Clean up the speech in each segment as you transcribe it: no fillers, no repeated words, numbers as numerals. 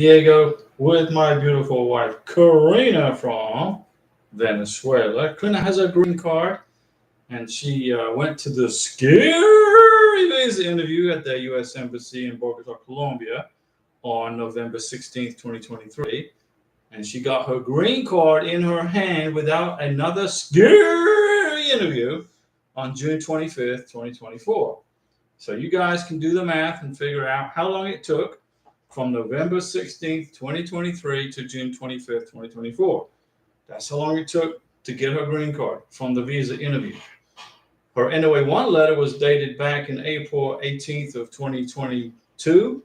Diego with my beautiful wife Karina from Venezuela. Karina has a green card, and she went to the scary visa interview at the U.S. Embassy in Bogota, Colombia, on November 16th, 2023, and she got her green card in her hand without another scary interview on June 25th, 2024. So you guys can do the math and figure out how long it took from November 16th, 2023 to June 25th, 2024. That's how long it took to get her green card from the visa interview. Her NOA-1 letter was dated back in April 18th of 2022,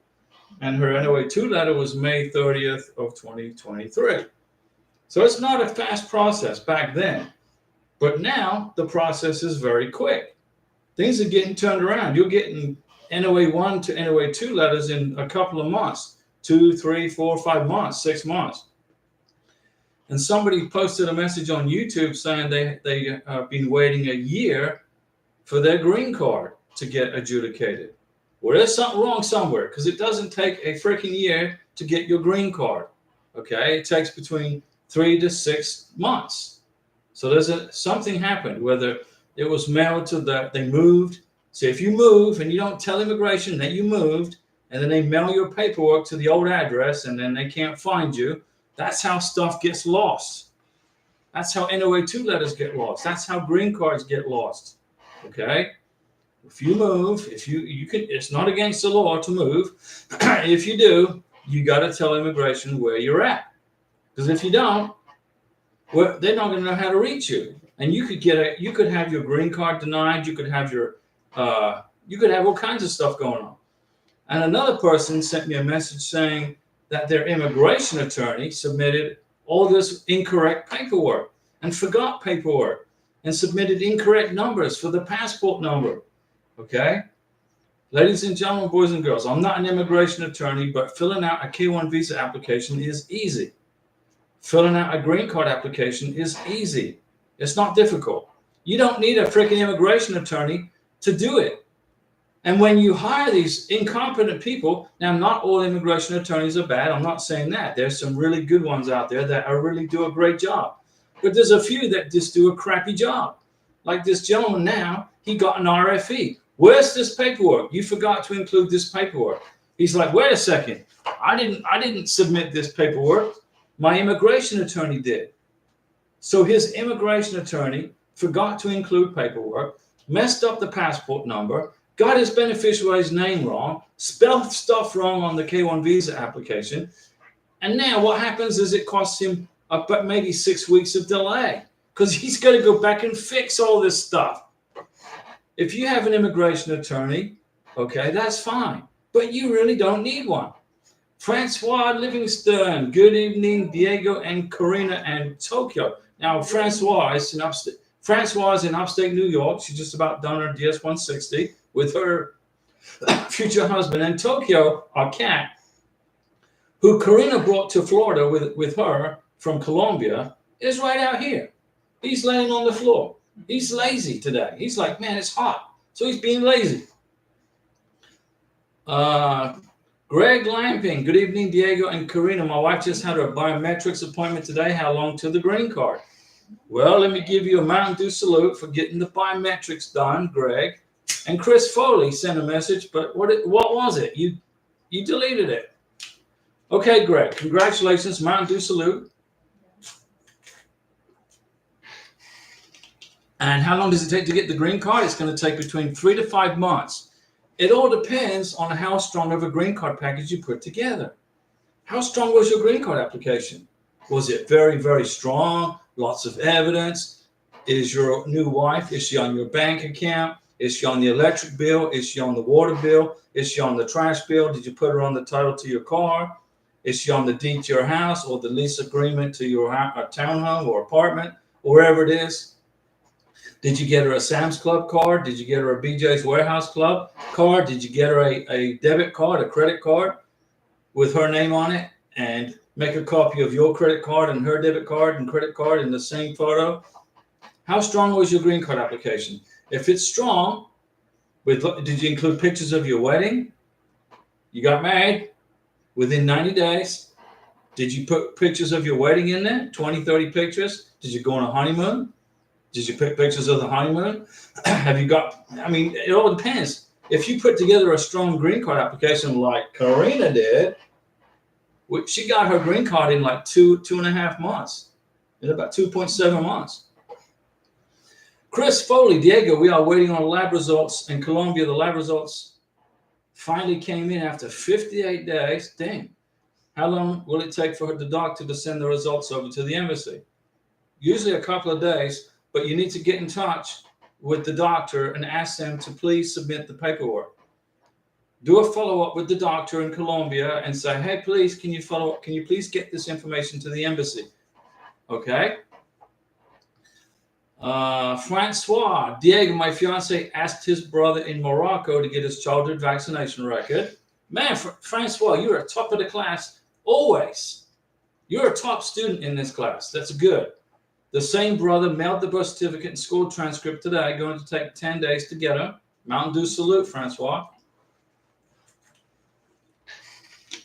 and her NOA-2 letter was May 30th of 2023. So it's not a fast process back then, but now the process is very quick. Things are getting turned around. You're getting NOA-1 to NOA-2 letters in a couple of months, 2, 3, 4, 5 months, 6 months. And somebody posted a message on YouTube saying they have been waiting a year for their green card to get adjudicated. Well, there's something wrong somewhere, because it doesn't take a freaking year to get your green card. Okay, it takes between 3 to 6 months. So something happened, whether it was mailed to they moved. So if you move and you don't tell immigration that you moved, and then they mail your paperwork to the old address, and then they can't find you, that's how stuff gets lost. That's how NOA-2 letters get lost. That's how green cards get lost. Okay? If you move, if you can, it's not against the law to move. If you do, you got to tell immigration where you're at. Because if you don't, well, they're not going to know how to reach you. And you could have your green card denied. You could have all kinds of stuff going on. And another person sent me a message saying that their immigration attorney submitted all this incorrect paperwork and forgot paperwork and submitted incorrect numbers for the passport number. Okay? Ladies and gentlemen, boys and girls, I'm not an immigration attorney, but filling out a K-1 visa application is easy. Filling out a green card application is easy. It's not difficult. You don't need a freaking immigration attorney to do it. And when you hire these incompetent people, now not all immigration attorneys are bad. I'm not saying that. There's some really good ones out there that really do a great job. But there's a few that just do a crappy job. Like this gentleman now, he got an RFE. Where's this paperwork? You forgot to include this paperwork. He's like, wait a second. I didn't submit this paperwork. My immigration attorney did. So his immigration attorney forgot to include paperwork, messed up the passport number, got his beneficiary's name wrong, spelled stuff wrong on the K-1 visa application. And now what happens is it costs him about maybe 6 weeks of delay, because he's got to go back and fix all this stuff. If you have an immigration attorney, okay, that's fine. But you really don't need one. Francois Livingston, good evening, Diego and Karina and Tokyo. Now, Francois is in upstate New York. She's just about done her DS-160 with her future husband. And Tokyo, our cat, who Karina brought to Florida with her from Colombia, is right out here. He's laying on the floor. He's lazy today. He's like, man, it's hot. So he's being lazy. Greg Lamping, good evening, Diego and Karina. My wife just had her biometrics appointment today. How long to the green card? Well, let me give you a Mountain Dew salute for getting the biometrics done, Greg. And Chris Foley sent a message, but what was it? You deleted it. Okay, Greg, congratulations, Mountain Dew salute. And how long does it take to get the green card? It's going to take between 3 to 5 months. It all depends on how strong of a green card package you put together. How strong was your green card application? Was it very, very strong? Lots of evidence? Is your new wife, is she on your bank account? Is she on the electric bill? Is she on the water bill? Is she on the trash bill? Did you put her on the title to your car? Is she on the deed to your house or the lease agreement to your townhome or apartment, or wherever it is? Did you get her a Sam's Club card? Did you get her a BJ's Warehouse Club card? Did you get her a debit card, a credit card with her name on it, and make a copy of your credit card and her debit card and credit card in the same photo? How strong was your green card application? If it's strong, did you include pictures of your wedding? You got married? Within 90 days, did you put pictures of your wedding in there? 20, 30 pictures? Did you go on a honeymoon? Did you put pictures of the honeymoon? Have you got, I mean, it all depends. If you put together a strong green card application like Karina did, she got her green card in like 2.5 months. In about 2.7 months. Chris Foley, Diego, we are waiting on lab results in Colombia. The lab results finally came in after 58 days. Dang. How long will it take for the doctor to send the results over to the embassy? Usually a couple of days, but you need to get in touch with the doctor and ask them to please submit the paperwork. Do a follow-up with the doctor in Colombia and say, hey, please, can you follow up? Can you please get this information to the embassy? Okay. Francois, Diego, my fiance, asked his brother in Morocco to get his childhood vaccination record. Man, Francois, you're a top of the class always. You're a top student in this class. That's good. The same brother mailed the birth certificate and school transcript today. Going to take 10 days to get them. Mountain Dew salute, Francois.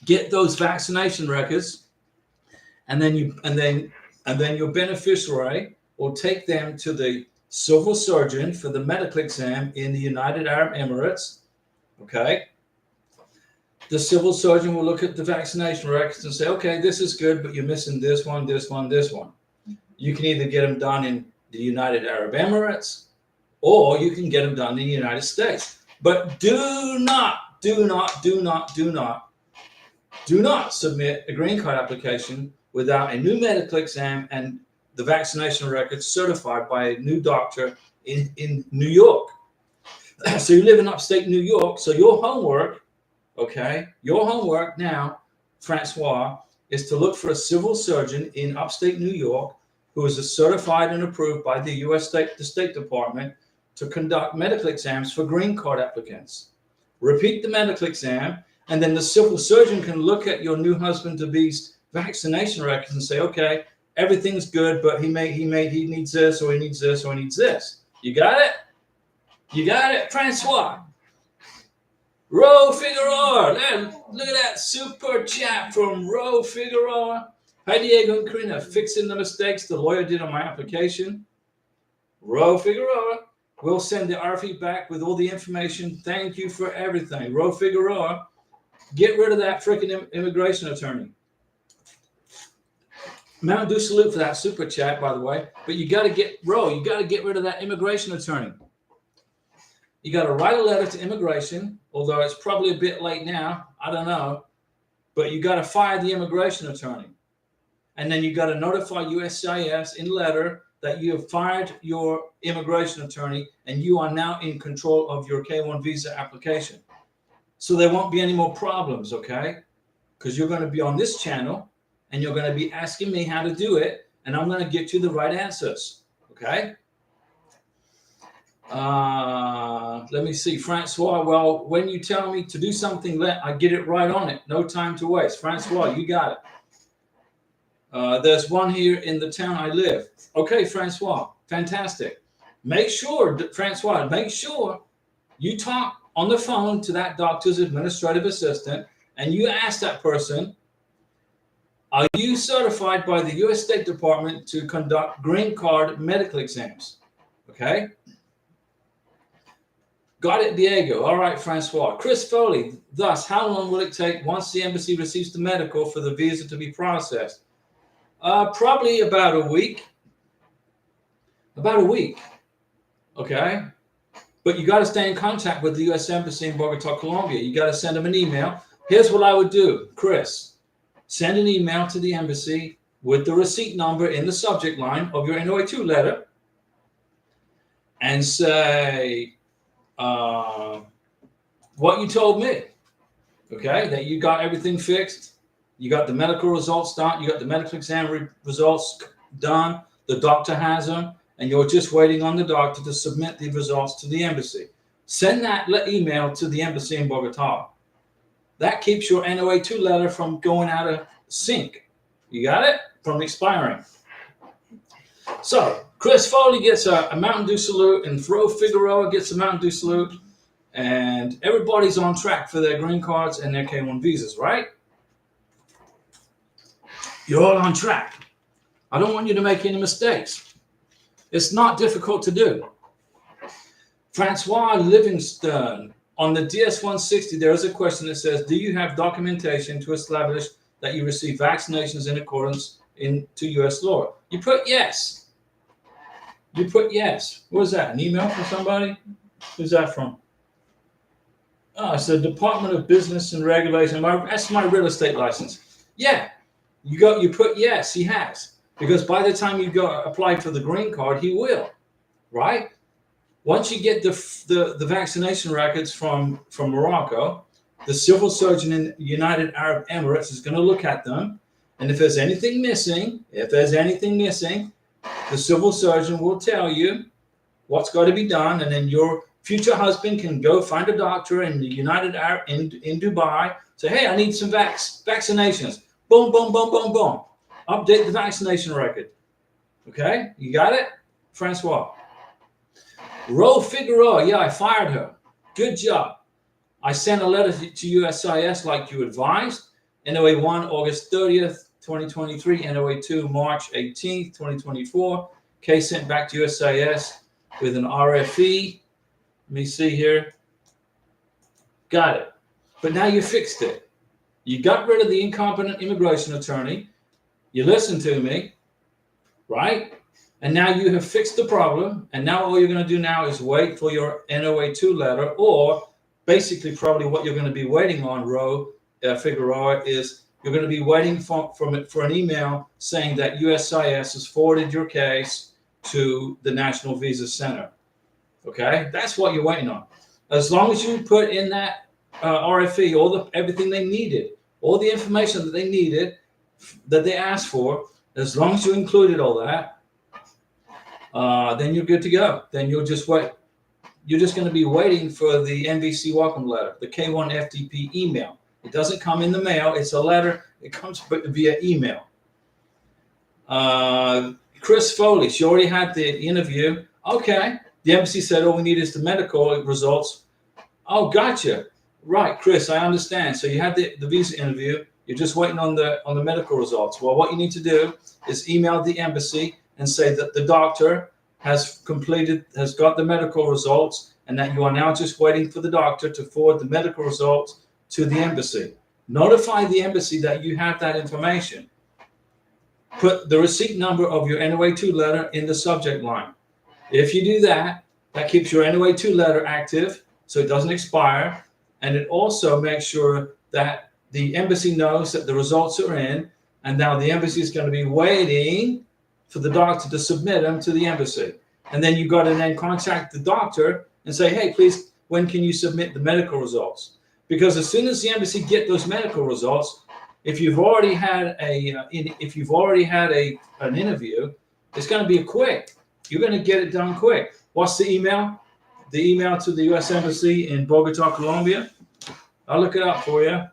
Get those vaccination records, and then your beneficiary will take them to the civil surgeon for the medical exam in the United Arab Emirates. Okay. The civil surgeon will look at the vaccination records and say, okay, this is good, but you're missing this one, this one, this one. You can either get them done in the United Arab Emirates, or you can get them done in the United States. But do not submit a green card application without a new medical exam and the vaccination record certified by a new doctor in New York. So you live in upstate New York. So your homework, okay, your homework now, Francois, is to look for a civil surgeon in upstate New York who is certified and approved by the U.S. State Department to conduct medical exams for green card applicants. Repeat the medical exam, and then the civil surgeon can look at your new husband-to-be's vaccination records and say, okay, everything's good, but he needs this, or he needs this, or he needs this. You got it? You got it, Francois? Ro Figueroa. Look at that super chat from Ro Figueroa. Hi, Diego and Karina. Fixing the mistakes the lawyer did on my application. Ro Figueroa. We'll send the RFE back with all the information. Thank you for everything. Ro Figueroa. Get rid of that freaking immigration attorney. Mountain Dew salute for that super chat, by the way. But you got to get rid of that immigration attorney. You got to write a letter to immigration, although it's probably a bit late now. I don't know. But you got to fire the immigration attorney. And then you got to notify USCIS in letter that you have fired your immigration attorney and you are now in control of your K-1 visa application. So there won't be any more problems, okay? Because you're going to be on this channel and you're going to be asking me how to do it, and I'm going to get you the right answers, okay? Let me see, Francois. Well, when you tell me to do something, I get it right on it. No time to waste. Francois, you got it. There's one here in the town I live. Okay, Francois, fantastic. Make sure, Francois, you talk on the phone to that doctor's administrative assistant and you ask that person, are you certified by the U.S. State Department to conduct green card medical exams? Okay. Got it, Diego. All right, Francois. Chris Foley. Thus, how long will it take once the embassy receives the medical for the visa to be processed? Probably about a week. About a week. Okay. But you got to stay in contact with the U.S. Embassy in Bogota, Colombia. You got to send them an email. Here's what I would do, Chris. Send an email to the embassy with the receipt number in the subject line of your NOA2 letter and say what you told me, okay, that you got everything fixed. You got the medical results done. You got the medical exam results done. The doctor has them, and you're just waiting on the doctor to submit the results to the embassy. Send that email to the embassy in Bogota. That keeps your NOA2 letter from going out of sync. You got it? From expiring. So, Chris Foley gets a Mountain Dew salute, and Ro Figueroa gets a Mountain Dew salute, and everybody's on track for their green cards and their K-1 visas, right? You're all on track. I don't want you to make any mistakes. It's not difficult to do. Francois Livingstone, on the DS-160, there is a question that says, do you have documentation to establish that you receive vaccinations in accordance to U.S. law? You put yes. You put yes. What was that, an email from somebody? Who's that from? Oh, it's the Department of Business and Regulation. That's my real estate license. Yeah, you put yes, he has. Because by the time you go apply for the green card, he will, right? Once you get the vaccination records from Morocco, the civil surgeon in United Arab Emirates is going to look at them. And if there's anything missing, the civil surgeon will tell you what's got to be done. And then your future husband can go find a doctor in the United Arab in Dubai. Say, hey, I need some vaccinations. Boom, boom, boom, boom, boom. Update the vaccination record. Okay, you got it, Francois. Ro Figueroa, yeah, I fired her. Good job. I sent a letter to USIS like you advised. NOA 1, August 30th, 2023. NOA 2, March 18th, 2024. Case sent back to USIS with an RFE. Let me see here. Got it. But now you fixed it. You got rid of the incompetent immigration attorney. You listened to me, right? And now you have fixed the problem. And now all you're going to do now is wait for your NOA 2 letter, or basically probably what you're going to be waiting on, Figueroa, is you're going to be waiting for an email saying that USIS has forwarded your case to the National Visa Center. Okay, that's what you're waiting on. As long as you put in that RFE everything they needed, all the information that they needed, that they asked for, as long as you included all that, then you're good to go. Then you'll just wait. You're just going to be waiting for the NVC welcome letter, the K1 FTP email. It doesn't come in the mail. It's a letter. It comes via email. Chris Foley, she already had the interview. Okay. The embassy said all we need is the medical results. Oh, gotcha. Right, Chris, I understand. So you had the visa interview. You're just waiting on the medical results. Well, what you need to do is email the embassy and say that the doctor has got the medical results, and that you are now just waiting for the doctor to forward the medical results to the embassy. Notify the embassy that you have that information. Put the receipt number of your NOA 2 letter in the subject line. If you do that, that keeps your NOA 2 letter active so it doesn't expire, and it also makes sure that the embassy knows that the results are in, and now the embassy is going to be waiting for the doctor to submit them to the embassy. And then you've got to then contact the doctor and say, hey, please, when can you submit the medical results? Because as soon as the embassy get those medical results, if you've already had an interview, it's going to be quick. You're going to get it done quick. What's the email? The email to the U.S. Embassy in Bogota, Colombia. I'll look it up for you.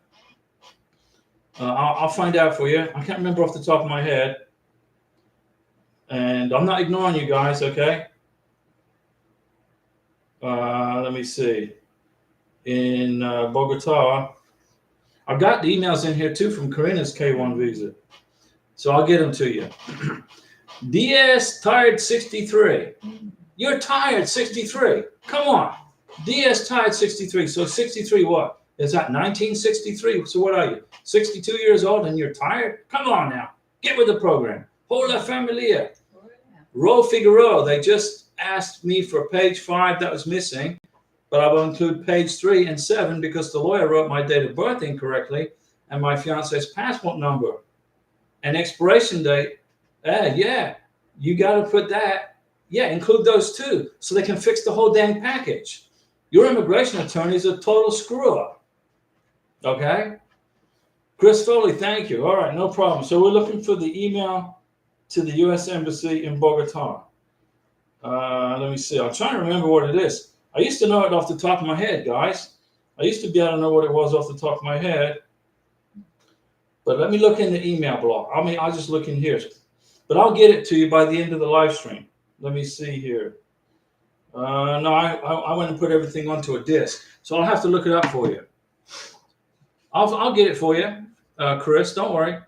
I'll find out for you. I can't remember off the top of my head. And I'm not ignoring you guys, okay? Let me see. In Bogota, I've got the emails in here too from Karina's K1 visa. So I'll get them to you. DS Tired 63. You're tired 63. Come on. DS Tired 63. So 63 what? Is that 1963? So what are you? 62 years old and you're tired? Come on now. Get with the program. Hola familia. Ro Figueroa. They just asked me for page 5 that was missing, but I will include page 3 and 7 because the lawyer wrote my date of birth incorrectly and my fiance's passport number and expiration date. Yeah, you got to put that. Yeah, include those too so they can fix the whole dang package. Your immigration attorney is a total screw up. Okay? Chris Foley, thank you. All right, no problem. So we're looking for the email to the U.S. Embassy in Bogota. Let me see. I'm trying to remember what it is. I used to know it off the top of my head, guys. I used to be able to know what it was off the top of my head. But let me look in the email block. I'll just look in here. But I'll get it to you by the end of the live stream. Let me see here. No, I went and put everything onto a disk. So I'll have to look it up for you. I'll get it for you, Chris. Don't worry.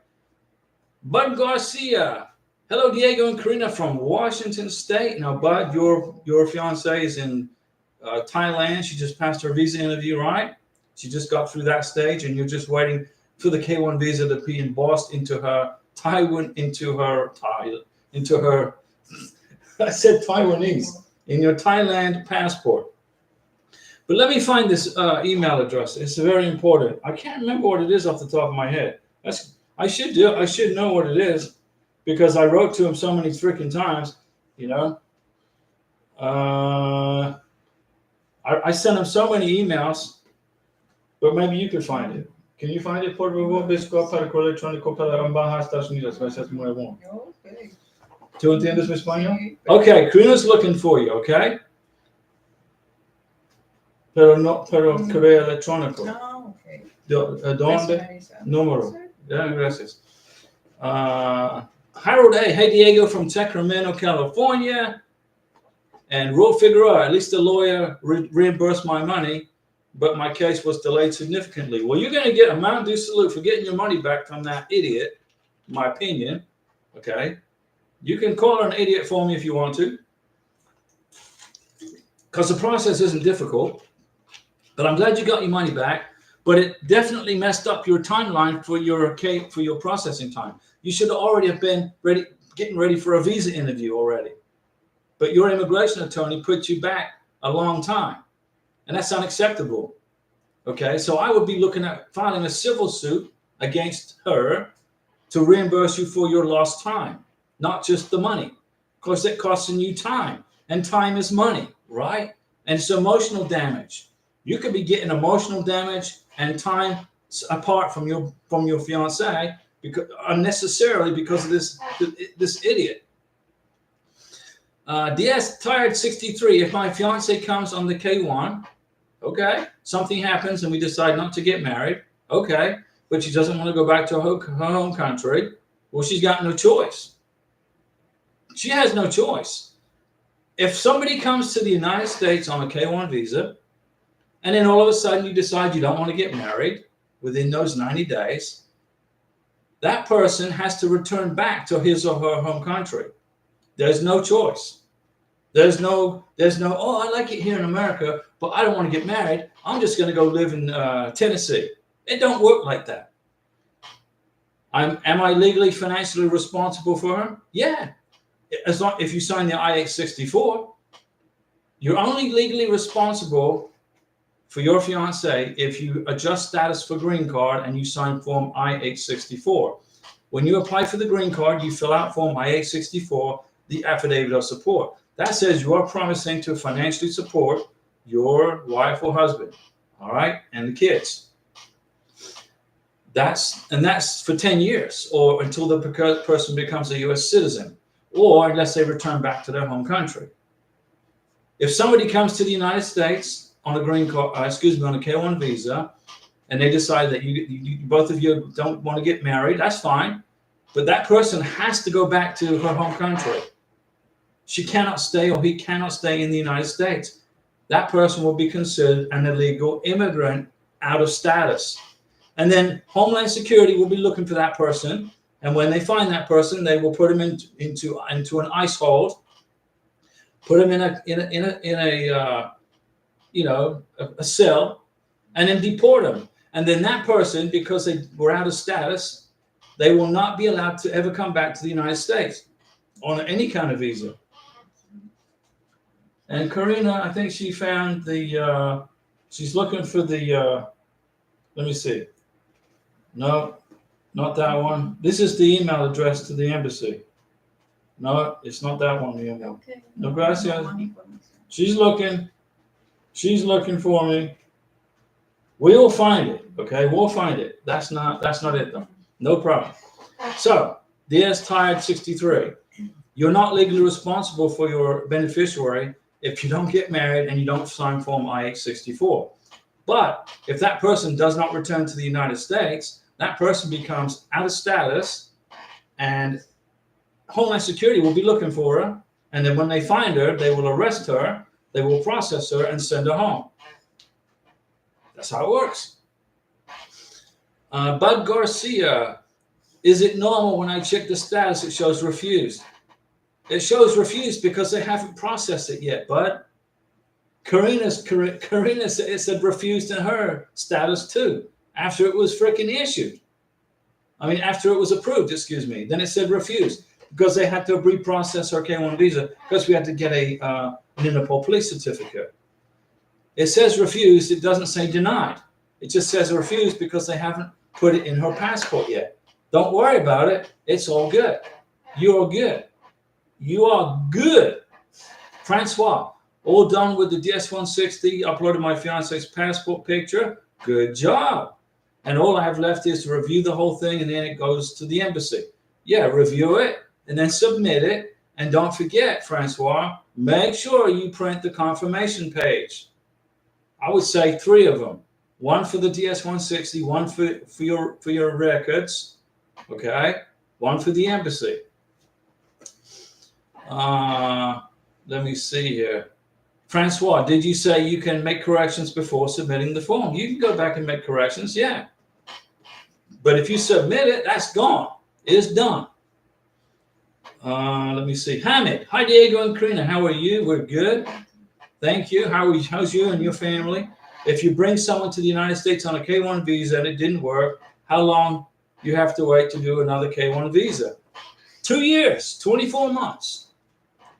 Bud Garcia. Hello, Diego and Karina from Washington State. Now, Bud, your fiance is in Thailand. She just passed her visa interview, right? She just got through that stage, and you're just waiting for the K1 visa to be embossed into her Taiwan, into her. I said Taiwanese in your Thailand passport. But let me find this email address. It's very important. I can't remember what it is off the top of my head. I should know what it is because I wrote to him so many freaking times. You know, I sent him so many emails, but maybe you could find it. Can you find it? Por favor, bisco para correo electrónico para ambas Estados Unidos. Gracias, muy bueno. Okay. ¿Tú entiendes mi español? Okay, Karina's looking for you. Okay. Pero correo electrónico. No, okay. ¿Dónde? Número. Yeah, gracias. Harold A. Hey, Diego from Sacramento, California. And Ro Figueroa, at least the lawyer reimbursed my money, but my case was delayed significantly. Well, you're going to get a Mountain Dew salute for getting your money back from that idiot, in my opinion. Okay. You can call her an idiot for me if you want to, because the process isn't difficult. But I'm glad you got your money back. But it definitely messed up your timeline for your processing time. You should already have been getting ready for a visa interview already. But your immigration attorney put you back a long time, and that's unacceptable. Okay, so I would be looking at filing a civil suit against her to reimburse you for your lost time, not just the money, because it costing you time, and time is money, right? And it's emotional damage. You could be getting emotional damage and time apart from your fiance because unnecessarily because of this idiot. DS Tired 63. If my fiance comes on the K1, okay, something happens and we decide not to get married, okay, but she doesn't want to go back to her home country, well, she's got no choice. She has no choice. If somebody comes to the United States on a K1 visa, and then all of a sudden you decide you don't want to get married within those 90 days, that person has to return back to his or her home country. There's no choice. There's no, oh, I like it here in America, but I don't want to get married. I'm just going to go live in Tennessee. It don't work like that. Am I legally, financially responsible for her? Yeah. As long if you sign the I-864, you're only legally responsible for your fiance if you adjust status for green card and you sign form I-864. When you apply for the green card, you fill out form I-864, the affidavit of support. That says you are promising to financially support your wife or husband, all right, and the kids. That's for 10 years or until the person becomes a U.S. citizen or unless they return back to their home country. If somebody comes to the United States on a green card, on a K1 visa, and they decide that you both of you don't want to get married, that's fine. But that person has to go back to her home country. She cannot stay or he cannot stay in the United States. That person will be considered an illegal immigrant out of status. And then Homeland Security will be looking for that person. And when they find that person, they will put him into an ICE hold, put him in a cell, and then deport him. And then that person, because they were out of status, they will not be allowed to ever come back to the United States on any kind of visa. And Karina, I think she found she's looking for let me see. No, not that one. This is the email address to the embassy. No, it's not that one. Okay. No, gracias. She's looking for me. We'll find it. Okay, we'll find it. That's not it though. No problem. So, DS Tired 63. You're not legally responsible for your beneficiary if you don't get married and you don't sign form I-864. But if that person does not return to the United States, that person becomes out of status and Homeland Security will be looking for her. And then when they find her, they will arrest her, they will process her and send her home. That's how it works. Bud Garcia. Is it normal when I check the status, it shows refused? It shows refused because they haven't processed it yet, bud. Karina said refused in her status too, after it was freaking issued. I mean, after it was approved, excuse me. Then it said refused because they had to reprocess her K1 visa because we had to get an Interpol police certificate. It says refused. It doesn't say denied. It just says refused because they haven't put it in her passport yet. Don't worry about it. It's all good. You're good. You are good. Francois, all done with the DS-160. Uploaded my fiance's passport picture. Good job. And all I have left is to review the whole thing, and then it goes to the embassy. Yeah, review it, and then submit it. And don't forget, Francois, make sure you print the confirmation page. I would say 3 of them. One for the DS-160, one for your records, okay? One for the embassy. Let me see here. Francois, did you say you can make corrections before submitting the form? You can go back and make corrections, yeah. But if you submit it, that's gone. It's done. Let me see. Hamid, hi Diego and Karina, how are you? We're good. Thank you. How's you and your family? If you bring someone to the United States on a K1 visa and it didn't work, how long you have to wait to do another K1 visa? 2 years, 24 months.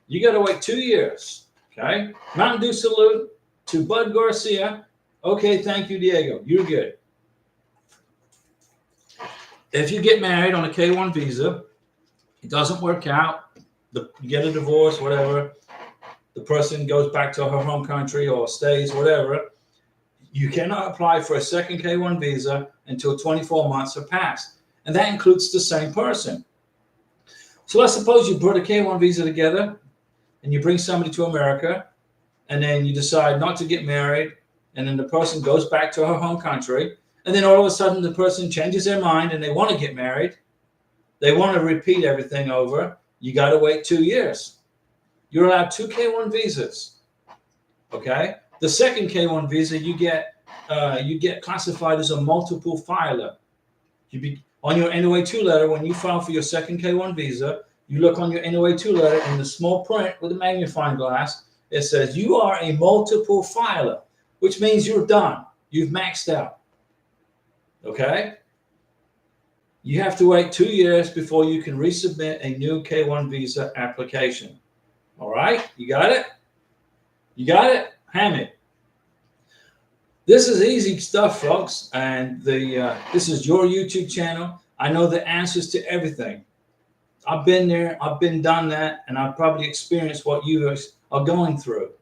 You got to wait 2 years. Okay. Mountain Dew salute to Bud Garcia. Okay, thank you, Diego. You're good. If you get married on a K1 visa, it doesn't work out, you get a divorce, whatever, the person goes back to her home country or stays, whatever, you cannot apply for a second K1 visa until 24 months have passed. And that includes the same person. So let's suppose you put a K1 visa together and you bring somebody to America, and then you decide not to get married, and then the person goes back to her home country, and then all of a sudden the person changes their mind and they want to get married. They want to repeat everything over. You got to wait 2 years. You're allowed 2 K1 visas. Okay. The second K1 visa, you get classified as a multiple filer. On your NOA2 letter, when you file for your second K1 visa, you look on your NOA2 letter in the small print with a magnifying glass. It says you are a multiple filer, which means you're done. You've maxed out. Okay? You have to wait 2 years before you can resubmit a new K1 visa application. All right? You got it? You got it? Hamid. This is easy stuff, folks. And this is your YouTube channel. I know the answers to everything. I've been there. I've been done that. And I've probably experienced what you are going through.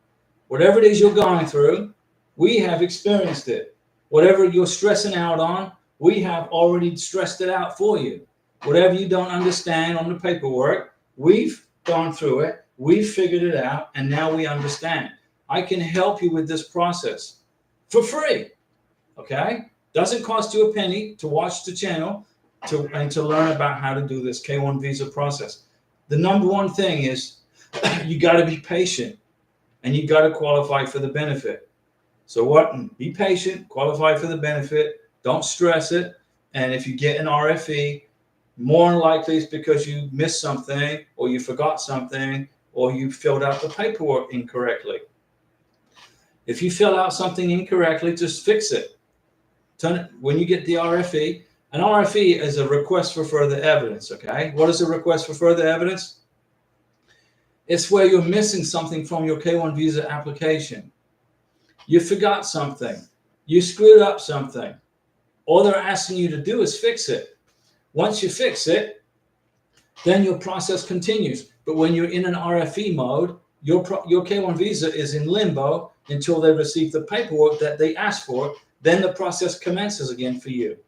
Whatever it is you're going through, we have experienced it. Whatever you're stressing out on, we have already stressed it out for you. Whatever you don't understand on the paperwork, we've gone through it. We've figured it out. And now we understand. I can help you with this process for free. Okay? Doesn't cost you a penny to watch the channel and to learn about how to do this K1 visa process. The number one thing is you got to be patient and you got to qualify for the benefit. So what? Be patient, qualify for the benefit, don't stress it. And if you get an RFE, more than likely it's because you missed something or you forgot something or you filled out the paperwork incorrectly. If you fill out something incorrectly, just fix it. When you get the RFE, an RFE is a request for further evidence, okay? What is a request for further evidence? It's where you're missing something from your K1 visa application. You forgot something. You screwed up something. All they're asking you to do is fix it. Once you fix it, then your process continues. But when you're in an RFE mode, your K1 visa is in limbo until they receive the paperwork that they asked for. Then the process commences again for you.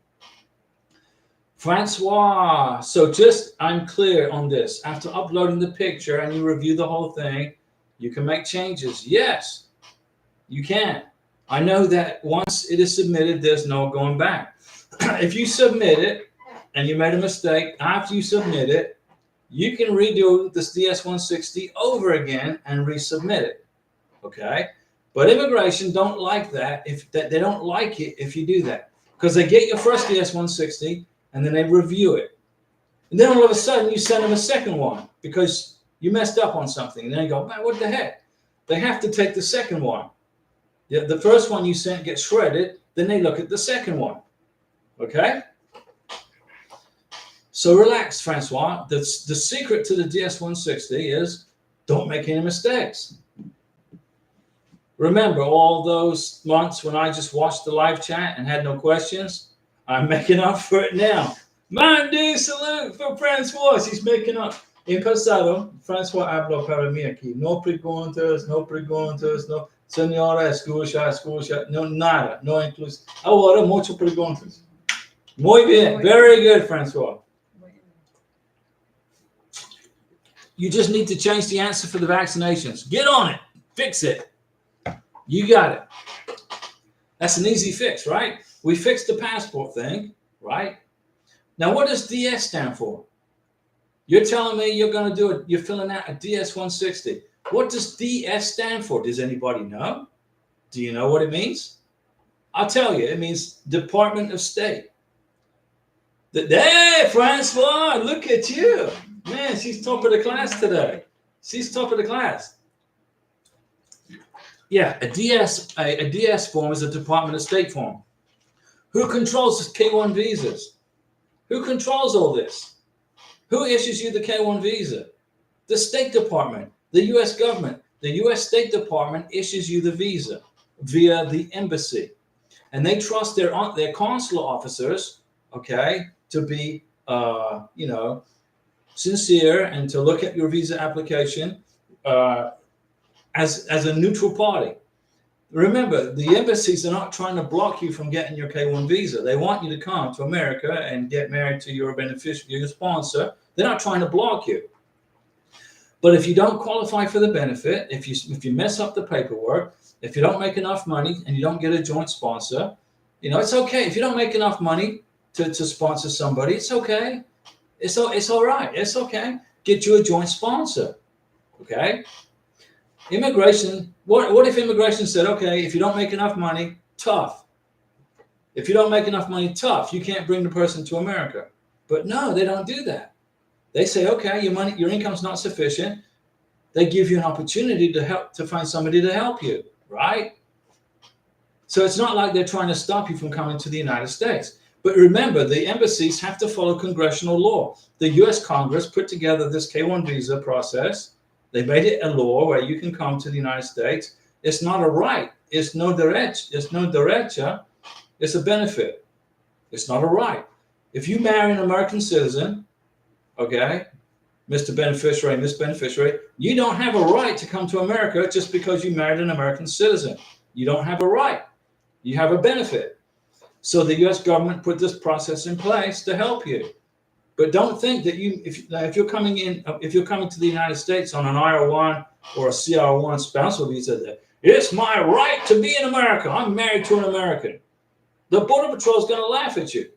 Francois, so I'm clear on this. After uploading the picture and you review the whole thing, you can make changes. Yes, you can. I know that once it is submitted, there's no going back. If you submit it and you made a mistake, after you submit it, you can redo this DS-160 over again and resubmit it. Okay? But immigration don't like that. They don't like it if you do that, because they get your first DS-160 and then they review it. And then all of a sudden you send them a second one because you messed up on something. And then you go, man, what the heck? They have to take the second one. The first one you sent gets shredded. Then they look at the second one. Okay? So relax, Francois. The secret to the DS-160 is don't make any mistakes. Remember all those months when I just watched the live chat and had no questions? I'm making up for it now. Mande salute for Francois. He's making up. En pasado, Francois habló para mí aquí. No preguntas, no. Señora, escucha. No, nada. No incluso. Ahora, muchas preguntas. Muy bien. Very good, Francois. You just need to change the answer for the vaccinations. Get on it. Fix it. You got it. That's an easy fix, right? We fixed the passport thing, right? Now, what does DS stand for? You're telling me you're going to do it. You're filling out a DS-160. What does DS stand for? Does anybody know? Do you know what it means? I'll tell you. It means Department of State. Hey, Francois, look at you. Man, she's top of the class today. She's top of the class. Yeah, a DS form is a Department of State form. Who controls the K1 visas? Who controls all this? Who issues you the K1 visa? The State Department, the U.S. government. The U.S. State Department issues you the visa via the embassy. And they trust their consular officers, okay, to be, sincere and to look at your visa application as a neutral party. Remember, the embassies are not trying to block you from getting your K1 visa. They want you to come to America and get married to your beneficiary, your sponsor. They're not trying to block you. But if you don't qualify for the benefit, if you mess up the paperwork, if you don't make enough money and you don't get a joint sponsor, it's okay. If you don't make enough money to sponsor somebody, it's okay. It's all right. It's okay. Get you a joint sponsor. Okay? Immigration, what if immigration said, okay, if you don't make enough money, tough. If you don't make enough money, tough. You can't bring the person to America. But no, they don't do that. They say, okay, your income's not sufficient. They give you an opportunity to find somebody to help you, right? So it's not like they're trying to stop you from coming to the United States. But remember, the embassies have to follow congressional law. The U.S. Congress put together this K1 visa process. They made it a law where you can come to the United States. It's not a right. It's no derecha. It's a benefit. It's not a right. If you marry an American citizen, okay, Mr. Beneficiary, Miss Beneficiary, you don't have a right to come to America just because you married an American citizen. You don't have a right. You have a benefit. So the U.S. government put this process in place to help you. But don't think that if you're coming to the United States on an IR1 or a CR1 spousal visa, it's my right to be in America. I'm married to an American. The Border Patrol is going to laugh at you.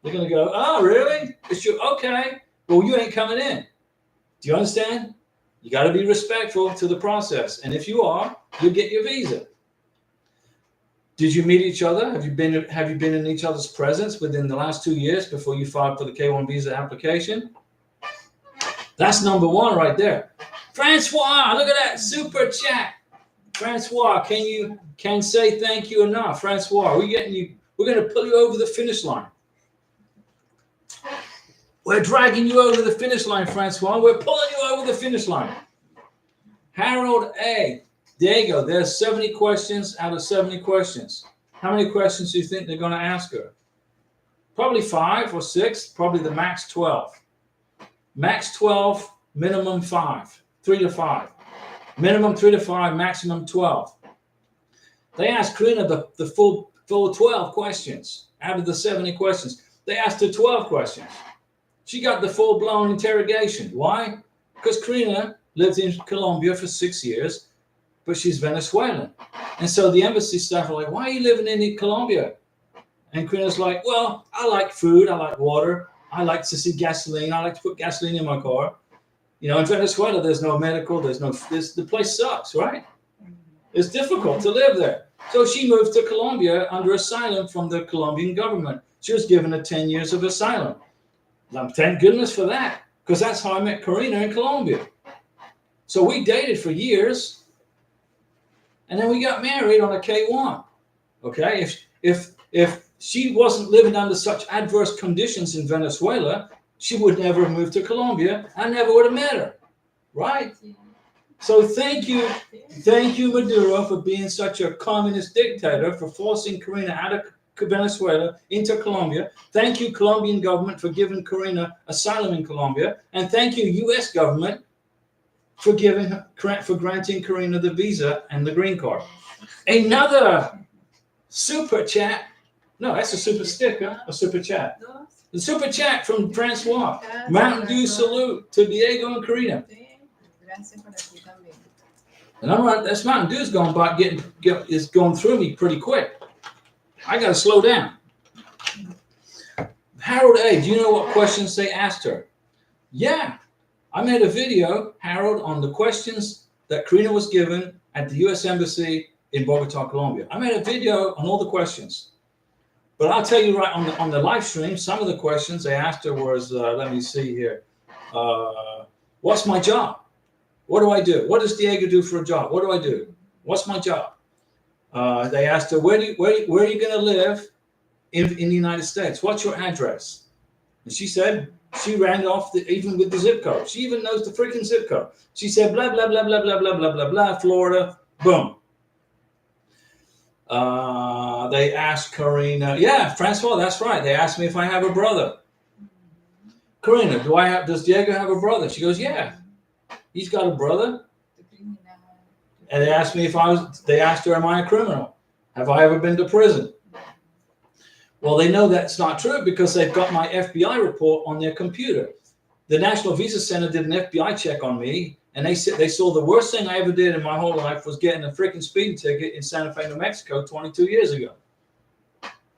They're going to go, oh, really? Okay. Well, you ain't coming in. Do you understand? You got to be respectful to the process. And if you are, you'll get your visa. Did you meet each other? Have you been in each other's presence within the last 2 years before you filed for the K1 visa application? That's number one right there. Francois, look at that super chat. Francois, can say thank you enough? Francois, we're going to pull you over the finish line. We're dragging you over the finish line, Francois. We're pulling you over the finish line. Harold A. There you go. There's 70 questions out of 70 questions. How many questions do you think they're going to ask her? Probably 5 or 6. Probably the max 12. Max 12, minimum 5. 3 to 5. Minimum 3 to 5, maximum 12. They asked Karina the full 12 questions out of the 70 questions. They asked her 12 questions. She got the full-blown interrogation. Why? Because Karina lived in Colombia for 6 years, but she's Venezuelan. And so the embassy staff are like, why are you living in Colombia? And Karina's like, well, I like food, I like water, I like to see gasoline, I like to put gasoline in my car. In Venezuela, there's no medical, the place sucks, right? It's difficult to live there. So she moved to Colombia under asylum from the Colombian government. She was given 10 years of asylum. Thank goodness for that, because that's how I met Karina in Colombia. So we dated for years, and then we got married on a K1. Okay, if she wasn't living under such adverse conditions in Venezuela, she would never have moved to Colombia. I never would have met her, right? So thank you, Maduro, for being such a communist dictator, for forcing Karina out of Venezuela into Colombia. Thank you, Colombian government, for giving Karina asylum in Colombia, and thank you, U.S. government, for granting Karina the visa and the green card. Another super chat. No, that's a super sticker, a super chat. The super chat from Francois. Mountain Dew salute to Diego and Karina. And I'm right, this Mountain Dew's going by, is going through me pretty quick. I got to slow down. Harold A., do you know what questions they asked her? Yeah, I made a video, Harold, on the questions that Karina was given at the U.S. Embassy in Bogota, Colombia. I made a video on all the questions. But I'll tell you right on the live stream, some of the questions they asked her was, let me see here. What's my job? What do I do? What does Diego do for a job? What do I do? What's my job? They asked her, where are you going to live in the United States? What's your address? And she said, she ran off even with the zip code. She even knows the freaking zip code. She said, blah, blah, blah, blah, blah, blah, blah, blah, blah, Florida. Boom. They asked Karina, yeah, Francois, that's right. They asked me if I have a brother. Karina, does Diego have a brother? She goes, yeah, he's got a brother. And they asked me they asked her, am I a criminal? Have I ever been to prison? Well, they know that's not true because they've got my FBI report on their computer. The National Visa Center did an FBI check on me, and they said they saw the worst thing I ever did in my whole life was getting a freaking speeding ticket in Santa Fe, New Mexico 22 years ago.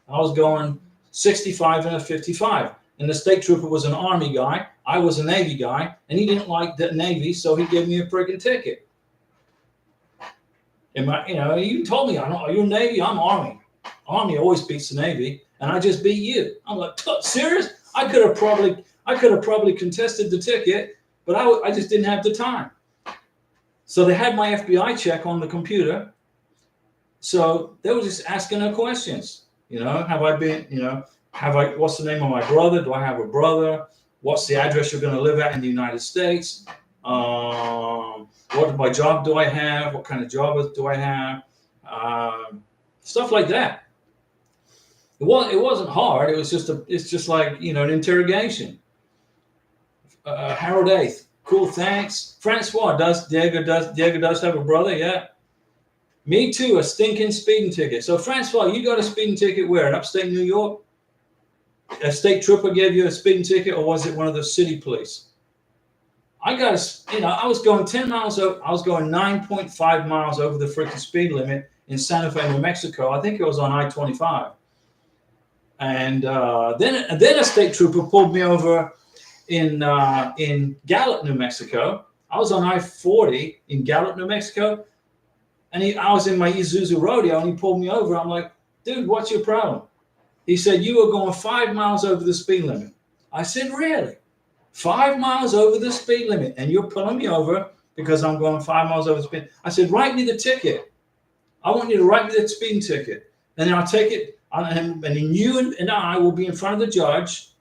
I was going 65 and a 55, and the state trooper was an Army guy. I was a Navy guy, and he didn't like the Navy, so he gave me a freaking ticket. You told me, are you Navy? I'm Army. Army always beats the Navy, and I just beat you. I'm like, serious? I could have probably contested the ticket, but I just didn't have the time. So they had my FBI check on the computer. So they were just asking her questions. Have I been, what's the name of my brother? Do I have a brother? What's the address you're going to live at in the United States? What my job do I have? What kind of job do I have? Stuff like that. It wasn't hard. It's just like, an interrogation. Harold A., cool, thanks. Francois, Diego does have a brother? Yeah. Me too, a stinking speeding ticket. So Francois, you got a speeding ticket where? In upstate New York? A state trooper gave you a speeding ticket, or was it one of the city police? I was going 10 miles over, I was going 9.5 miles over the freaking speed limit in Santa Fe, New Mexico. I think it was on I-25. And then a state trooper pulled me over in Gallup, New Mexico. I was on I-40 in Gallup, New Mexico. And I was in my Isuzu rodeo, and he pulled me over. I'm like, dude, what's your problem? He said, you were going 5 miles over the speed limit. I said, really? 5 miles over the speed limit, and you're pulling me over because I'm going 5 miles over the speed. I said, write me the ticket. I want you to write me the speeding ticket, and then I'll take it. And then you and I will be in front of the judge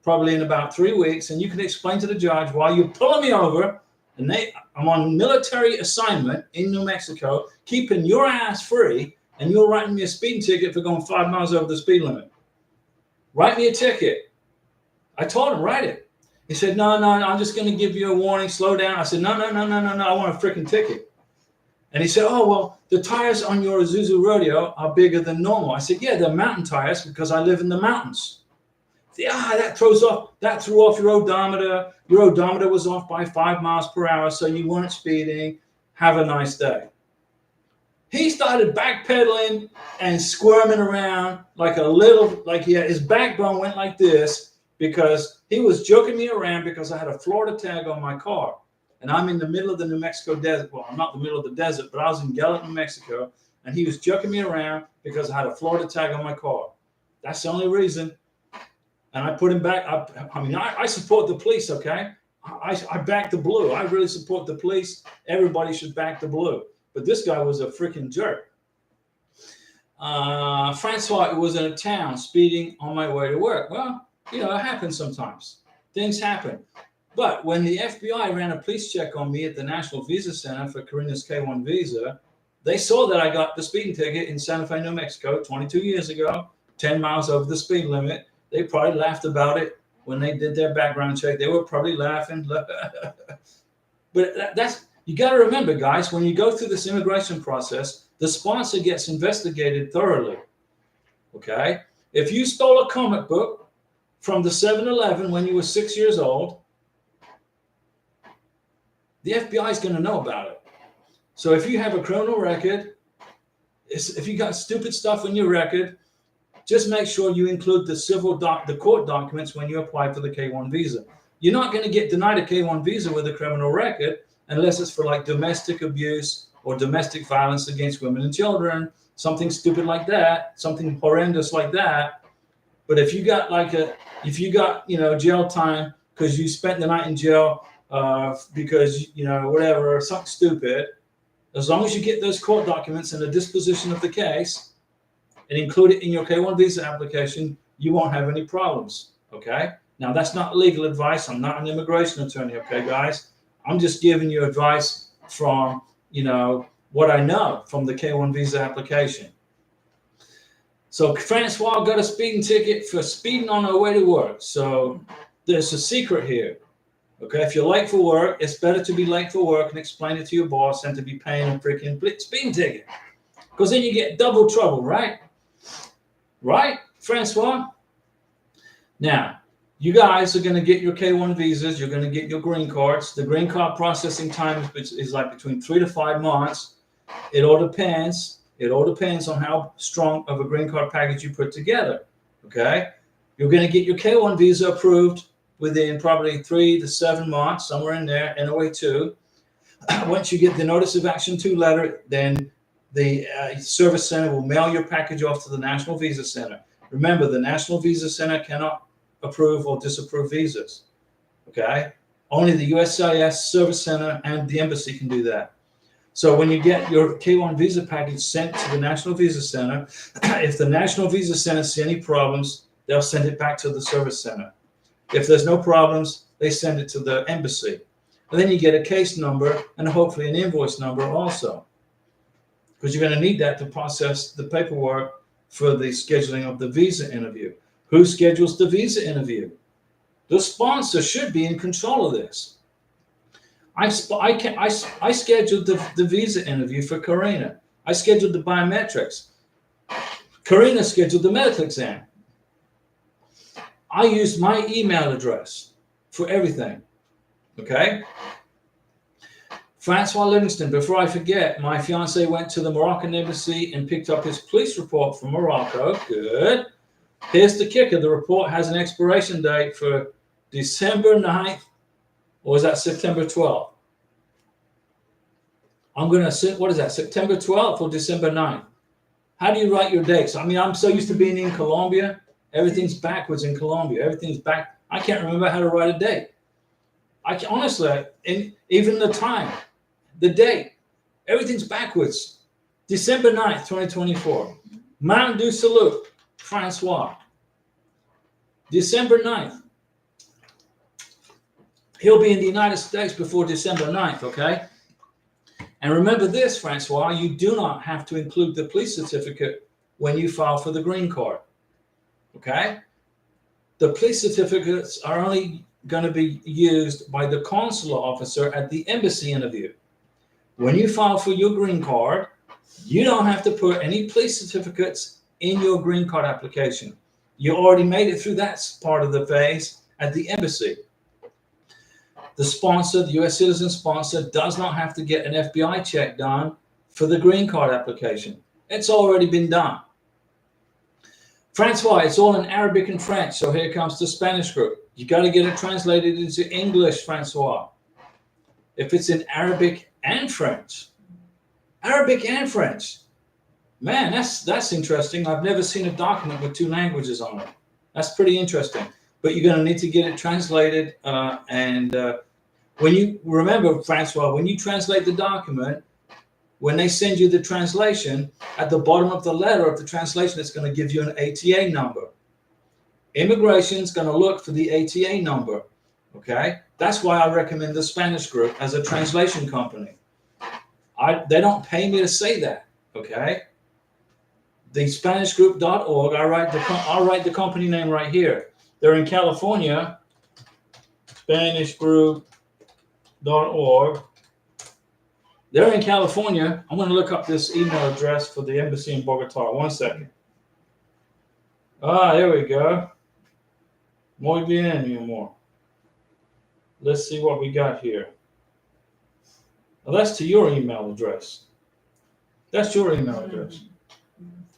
probably in about 3 weeks, and you can explain to the judge why you're pulling me over. And I'm on military assignment in New Mexico, keeping your ass free, and you're writing me a speeding ticket for going 5 miles over the speed limit. Write me a ticket. I told him, write it. He said, no, I'm just going to give you a warning, slow down. I said, no, I want a freaking ticket. And he said, oh, well, the tires on your Isuzu rodeo are bigger than normal. I said, yeah, they're mountain tires because I live in the mountains. That threw off your odometer. Your odometer was off by 5 miles per hour, so you weren't speeding. Have a nice day. He started backpedaling and squirming around his backbone went like this because he was joking me around because I had a Florida tag on my car. And I'm in the middle of the New Mexico desert. Well, I'm not in the middle of the desert, but I was in Gallup, New Mexico, and he was joking me around because I had a Florida tag on my car. That's the only reason. and I put him back. I support the police, okay? I back the blue. I really support the police. Everybody should back the blue. But this guy was a freaking jerk. Francois was in a town speeding on my way to work. Well, it happens sometimes. Things happen. But when the FBI ran a police check on me at the National Visa Center for Karina's K-1 visa, they saw that I got the speeding ticket in Santa Fe, New Mexico 22 years ago, 10 miles over the speed limit. They probably laughed about it when they did their background check. They were probably laughing. But you got to remember, guys, when you go through this immigration process, the sponsor gets investigated thoroughly. Okay? If you stole a comic book from the 7-Eleven when you were 6 years old, the FBI is going to know about it. So if you have a criminal record, if you got stupid stuff in your record, just make sure you include the court documents when you apply for the K-1 visa. You're not going to get denied a K-1 visa with a criminal record unless it's for like domestic abuse or domestic violence against women and children, something stupid like that, something horrendous like that. But if you got jail time because you spent the night in jail because whatever, something stupid, as long as you get those court documents and the disposition of the case and include it in your K-1 visa application, you won't have any problems. Okay. Now that's not legal advice. I'm not an immigration attorney. Okay, guys. I'm just giving you advice from what I know from the K-1 visa application. So Francois got a speeding ticket for speeding on her way to work. So there's a secret here. Okay, if you're late for work, it's better to be late for work and explain it to your boss than to be paying a freaking speeding ticket. Because then you get double trouble, right? Right, Francois? Now, you guys are going to get your K-1 visas. You're going to get your green cards. The green card processing time is like between 3 to 5 months. It all depends. It all depends on how strong of a green card package you put together. Okay? You're going to get your K-1 visa approved within probably 3 to 7 months, somewhere in there, NOA 2. Once you get the Notice of Action 2 letter, then the Service Center will mail your package off to the National Visa Center. Remember, the National Visa Center cannot approve or disapprove visas. Okay? Only the USCIS Service Center and the embassy can do that. So when you get your K-1 visa package sent to the National Visa Center, if the National Visa Center see any problems, they'll send it back to the Service Center. If there's no problems, they send it to the embassy. And then you get a case number and hopefully an invoice number also, because you're going to need that to process the paperwork for the scheduling of the visa interview. Who schedules the visa interview? The sponsor should be in control of this. I scheduled the visa interview for Karina. I scheduled the biometrics. Karina scheduled the medical exam. I used my email address for everything. Okay? Francois Livingston, before I forget, my fiance went to the Moroccan embassy and picked up his police report from Morocco. Good. Here's the kicker. The report has an expiration date for December 9th, or is that September 12th? I'm going to, what is that, September 12th or December 9th? How do you write your dates? I mean, I'm so used to being in Colombia. Everything's backwards in Colombia. Everything's back. I can't remember how to write a date. Honestly, even the time, the date, everything's backwards. December 9th, 2024. Mount du Salut, Francois. December 9th. He'll be in the United States before December 9th, okay? And remember this, Francois, you do not have to include the police certificate when you file for the green card, okay? The police certificates are only going to be used by the consular officer at the embassy interview. When you file for your green card, you don't have to put any police certificates in your green card application. You already made it through that part of the phase at the embassy. The sponsor, the U.S. citizen sponsor, does not have to get an FBI check done for the green card application. It's already been done. Francois, it's all in Arabic and French, so here comes the Spanish group. You got to get it translated into English, Francois. If it's in Arabic and French, man, that's interesting. I've never seen a document with 2 languages on it. That's pretty interesting. but you're going to need to get it translated. When you remember, Francois, when you translate the document, when they send you the translation, at the bottom of the letter of the translation, it's going to give you an ATA number. Immigration's going to look for the ATA number. Okay, that's why I recommend the Spanish group as a translation company. They don't pay me to say that. Okay, the SpanishGroup.org. I'll write the company name right here. They're in California. SpanishGroup.org. They're in California. I'm going to look up this email address for the embassy in Bogota. 1 second. Ah, there we go. Muy bien, mi amor. Let's see what we got here. Well, that's to your email address. That's your email address.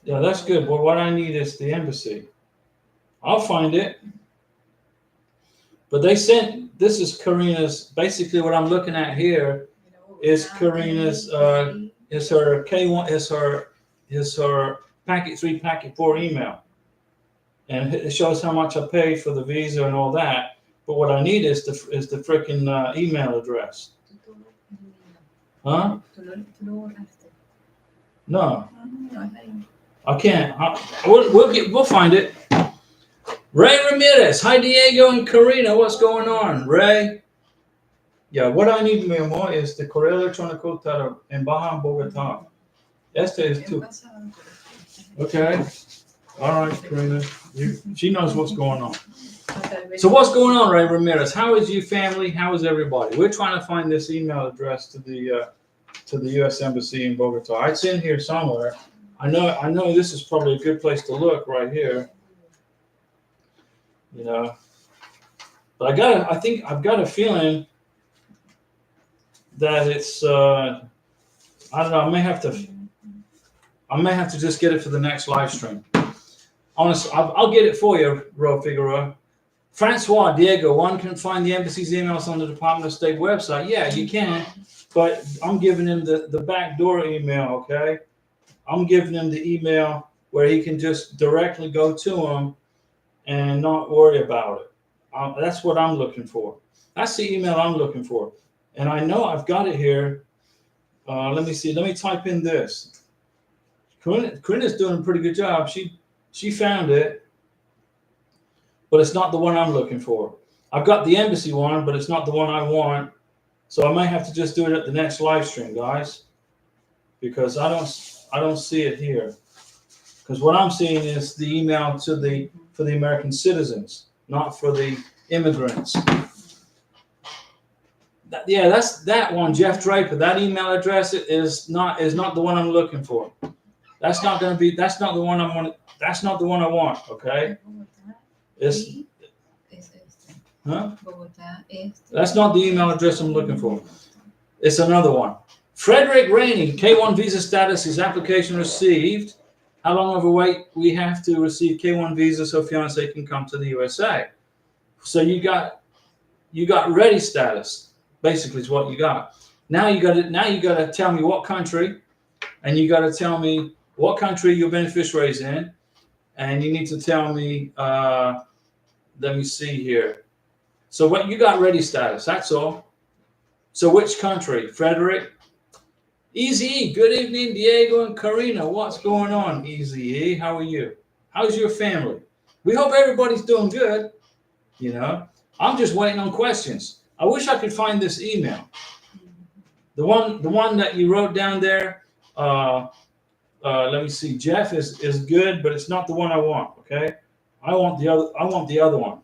Yeah, that's good. But what I need is the embassy. I'll find it. But they sent, this is Karina's, basically what I'm looking at here is Karina's, is her K1, is her packet 3, packet 4 email. And it shows how much I paid for the visa and all that. But what I need is the freaking email address. Huh? No. I can't. We'll find it. Ray Ramirez. Hi, Diego and Karina. What's going on, Ray? Yeah, what I need, mi amor, is the correo electrónico para Embajada en Bogotá. Este is too. Okay. All right, Karina. She knows what's going on. So what's going on, Ray Ramirez? How is your family? How is everybody? We're trying to find this email address to the U.S. Embassy in Bogota. It's in here somewhere. I know this is probably a good place to look right here. You know, but I think I've got a feeling that it's I don't know. I may have to just get it for the next live stream. Honestly, I'll get it for you, Ro Figueroa. Francois, Diego, one can find the embassy's emails on the Department of State website. Yeah, you can, but I'm giving him the backdoor email, okay? I'm giving him the email where he can just directly go to them and not worry about it. That's what I'm looking for. That's the email I'm looking for. And I know I've got it here. Let me see. Let me type in this. Karina's doing a pretty good job. She found it. But it's not the one I'm looking for. I've got the embassy one, but it's not the one I want. So I might have to just do it at the next live stream, guys, because I don't see it here. Because what I'm seeing is the email for the American citizens, not for the immigrants. That's that one, Jeff Draper. That email address is not the one I'm looking for. That's not the one I want. That's not the one I want. Okay. That's not the email address I'm looking for. It's another one. Frederick Rainey, K1 visa status, his application received. How long of a wait we have to receive K1 visa so fiance can come to the USA? So you got ready status, basically is what you got. Now you got to tell me what country, and you got to tell me what country your beneficiary is in. And you need to tell me, let me see here. So what you got ready status, that's all. So which country? Frederick? Easy E, good evening, Diego and Karina. What's going on, Easy E? How are you? How's your family? We hope everybody's doing good. You know, I'm just waiting on questions. I wish I could find this email. The one that you wrote down there, let me see. Jeff is good, but it's not the one I want. Okay, I want the other one.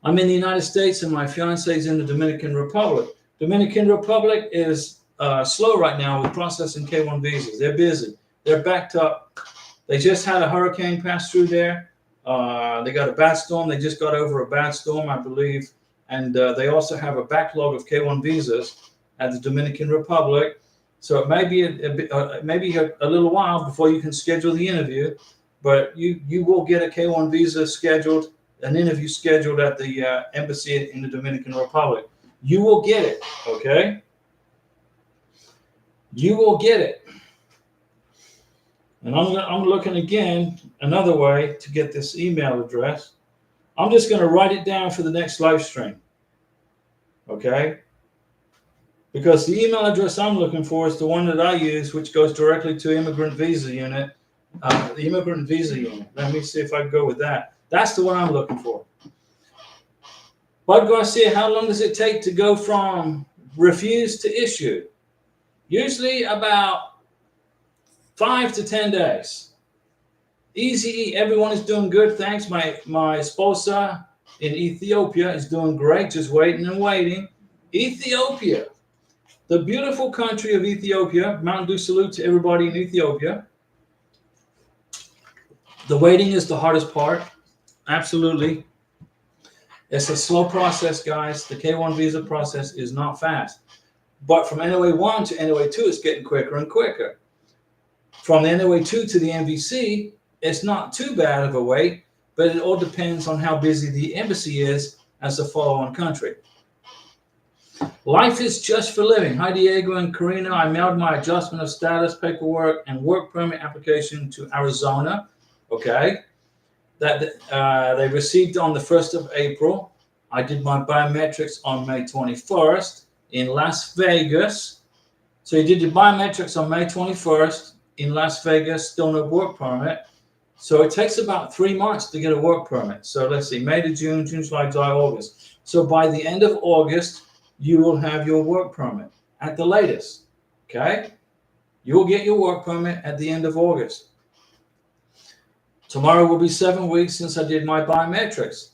I'm in the United States, and my fiance is in the Dominican Republic. Dominican Republic is slow right now with processing K1 visas. They're busy. They're backed up. They just had a hurricane pass through there. They got a bad storm. They just got over a bad storm, I believe, and they also have a backlog of K1 visas at the Dominican Republic. So it may be a little while before you can schedule the interview, but you will get a K1 visa scheduled, an interview scheduled at the embassy in the Dominican Republic. You will get it, okay? You will get it. And I'm looking again another way to get this email address. I'm just going to write it down for the next live stream. Okay? Because the email address I'm looking for is the one that I use, which goes directly to Immigrant Visa Unit. The Immigrant Visa Unit. Let me see if I can go with that. That's the one I'm looking for. Bud Garcia, how long does it take to go from refused to issued? Usually about 5 to 10 days. Easy, everyone is doing good. Thanks. My sposa in Ethiopia is doing great, just waiting and waiting. Ethiopia, the beautiful country of Ethiopia. Mountain Dew salute to everybody in Ethiopia. The waiting is the hardest part. Absolutely. It's a slow process, guys. The K1 visa process is not fast. But from NOA 1 to NOA 2, it's getting quicker and quicker. From the NOA 2 to the MVC, it's not too bad of a wait, but it all depends on how busy the embassy is as a follow-on country. Life is just for living. Hi, Diego and Karina. I mailed my adjustment of status paperwork and work permit application to Arizona. Okay. That they received on the 1st of April. I did my biometrics on May 21st in Las Vegas. So you did your biometrics on May 21st in Las Vegas, still no work permit. So it takes about 3 months to get a work permit. So let's see, May to June, June, July, August. So by the end of August, you will have your work permit at the latest. Okay? You will get your work permit at the end of August. Tomorrow will be 7 weeks since I did my biometrics.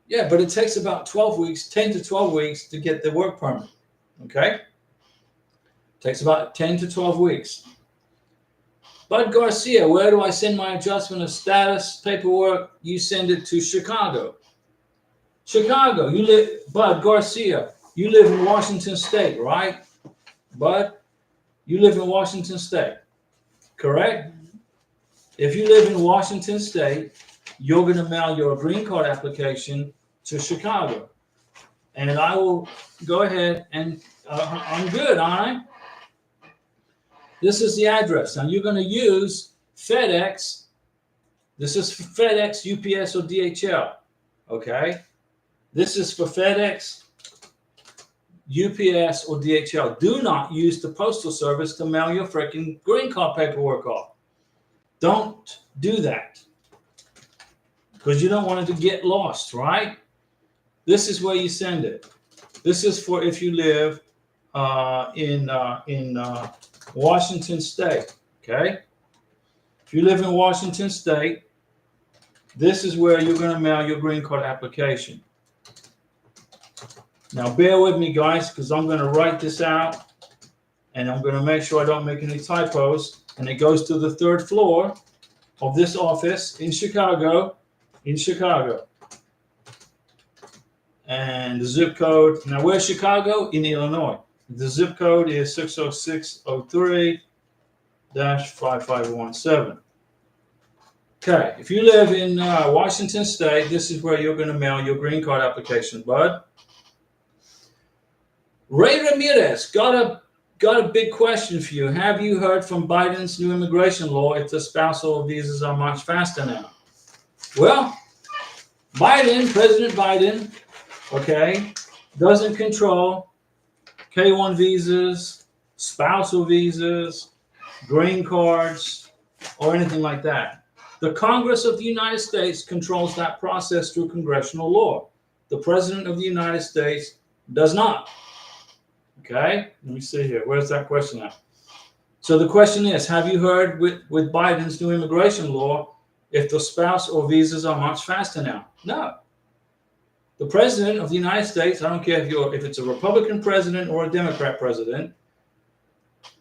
Yeah, but it takes about 12 weeks, 10 to 12 weeks to get the work permit. Okay? Takes about 10 to 12 weeks. Bud Garcia, where do I send my adjustment of status paperwork? You send it to Chicago. Chicago, you live, Bud Garcia, you live in Washington State, right? Bud, you live in Washington State, correct? If you live in Washington State, you're going to mail your green card application to Chicago. And I will go ahead and I'm good, all right? This is the address. Now you're going to use FedEx. This is for FedEx, UPS, or DHL. Okay? This is for FedEx, UPS, or DHL. Do not use the Postal Service to mail your freaking green card paperwork off. Don't do that. Because you don't want it to get lost, right? This is where you send it. This is for if you live in Washington State, okay? If you live in Washington State, this is where you're going to mail your green card application. Now, bear with me, guys, because I'm going to write this out, and I'm going to make sure I don't make any typos. And it goes to the 3rd floor of this office in Chicago, And the zip code, now where's Chicago? In Illinois. The zip code is 60603-5517. Okay, if you live in Washington State, this is where you're going to mail your green card application, bud. Ray Ramirez, got a big question for you. Have you heard from Biden's new immigration law if the spousal visas are much faster now? Well, President Biden, okay, doesn't control K1 visas, spousal visas, green cards, or anything like that. The Congress of the United States controls that process through congressional law. The President of the United States does not. Okay, let me see here. Where's that question at? So the question is, have you heard with Biden's new immigration law if the spouse or visas are much faster now? No. The President of the United States, I don't care if it's a Republican president or a Democrat president,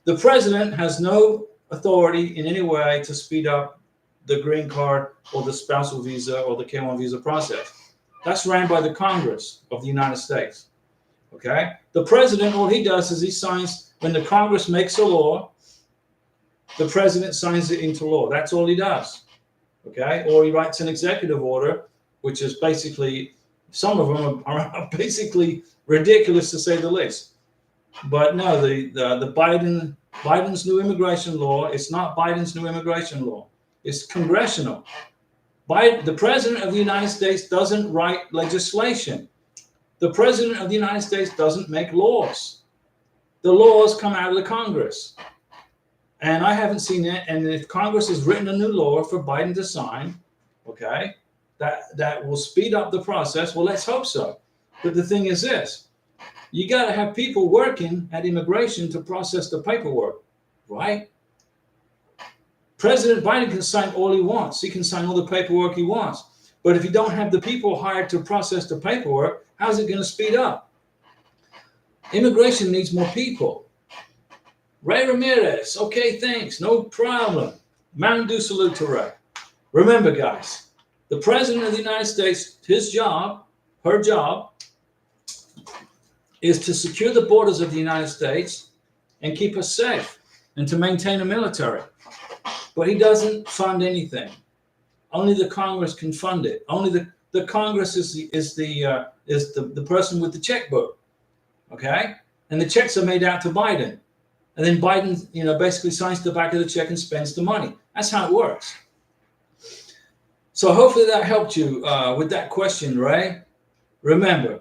the President has no authority in any way to speed up the green card or the spousal visa or the K1 visa process. That's ran by the Congress of the United States. Okay? The President, all he does is he signs, when the Congress makes a law, the President signs it into law. That's all he does. Okay? Or he writes an executive order, which is basically, some of them are basically ridiculous to say the least. But no, the Biden's new immigration law, it's not Biden's new immigration law. It's congressional. The President of the United States doesn't write legislation. The President of the United States doesn't make laws. The laws come out of the Congress. And I haven't seen it. And if Congress has written a new law for Biden to sign, okay, that will speed up the process. Well, let's hope so. But the thing is this, you got to have people working at immigration to process the paperwork, right? President Biden can sign all he wants. He can sign all the paperwork he wants. But if you don't have the people hired to process the paperwork, how's it going to speed up? Immigration needs more people. Ray Ramirez, okay, thanks, no problem. Mountain Dew salute to Ray. Remember, guys, the President of the United States, his job, her job, is to secure the borders of the United States and keep us safe and to maintain a military. But he doesn't fund anything. Only the Congress can fund it. Only the Congress is the person with the checkbook, okay? And the checks are made out to Biden. And then Biden, basically signs the back of the check and spends the money. That's how it works. So hopefully that helped you with that question, Ray. Remember,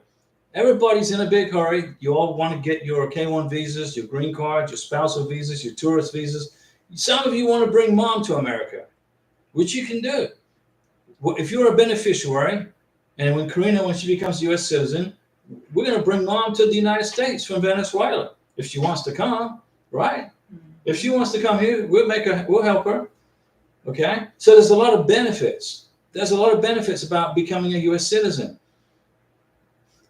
everybody's in a big hurry. You all want to get your K-1 visas, your green card, your spousal visas, your tourist visas. Some of you want to bring mom to America, which you can do. If you're a beneficiary, and when she becomes a U.S. citizen, we're going to bring mom to the United States from Venezuela if she wants to come. Right? If she wants to come here, we'll help her. Okay? So there's a lot of benefits. There's a lot of benefits about becoming a U.S. citizen.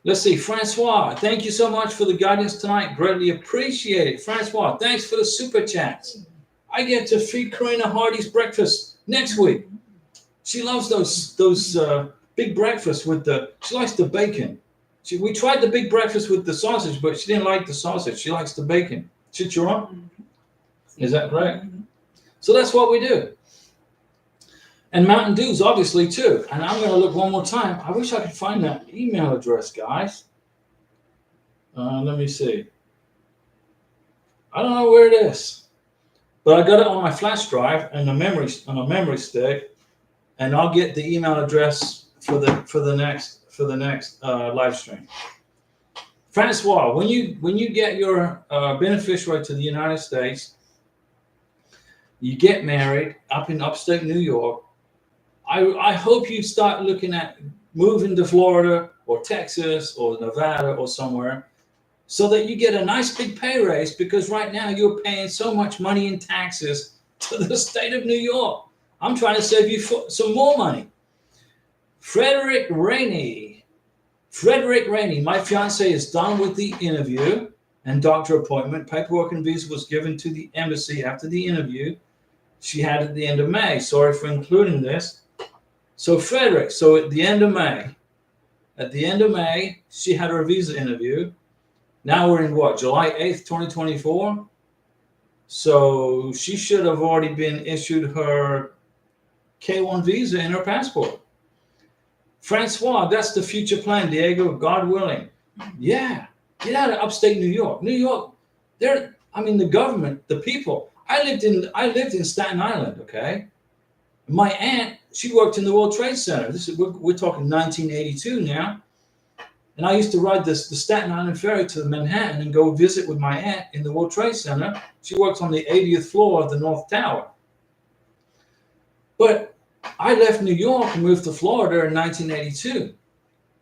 Let's see. Francois, thank you so much for the guidance tonight. Greatly appreciate it. Francois, thanks for the super chats. I get to feed Karina Hardy's breakfast next week. She loves those big breakfasts she likes the bacon. We tried the big breakfast with the sausage, but she didn't like the sausage. She likes the bacon. Chicharron? Is that correct? So that's what we do. And Mountain Dews, obviously, too. And I'm going to look one more time. I wish I could find that email address, guys. Let me see. I don't know where it is. But I got it on my flash drive and on a memory stick. And I'll get the email address for the next live stream. Francois, when you get your beneficiary to the United States, you get married up in upstate New York. I hope you start looking at moving to Florida or Texas or Nevada or somewhere so that you get a nice big pay raise, because right now you're paying so much money in taxes to the state of New York. I'm trying to save you some more money. Frederick Rainey, my fiance is done with the interview and doctor appointment. Paperwork and visa was given to the embassy after the interview she had at the end of May. Sorry for including this. So Frederick, at the end of May, she had her visa interview. Now we're in what, July 8th, 2024? So she should have already been issued her K-1 visa and her passport. Francois, that's the future plan, Diego, God willing. Yeah, get out of upstate New York. New York, the government, the people. I lived in Staten Island, okay? My aunt, she worked in the World Trade Center. We're talking 1982 now. And I used to ride the Staten Island ferry to Manhattan and go visit with my aunt in the World Trade Center. She worked on the 80th floor of the North Tower. But I left New York and moved to Florida in 1982.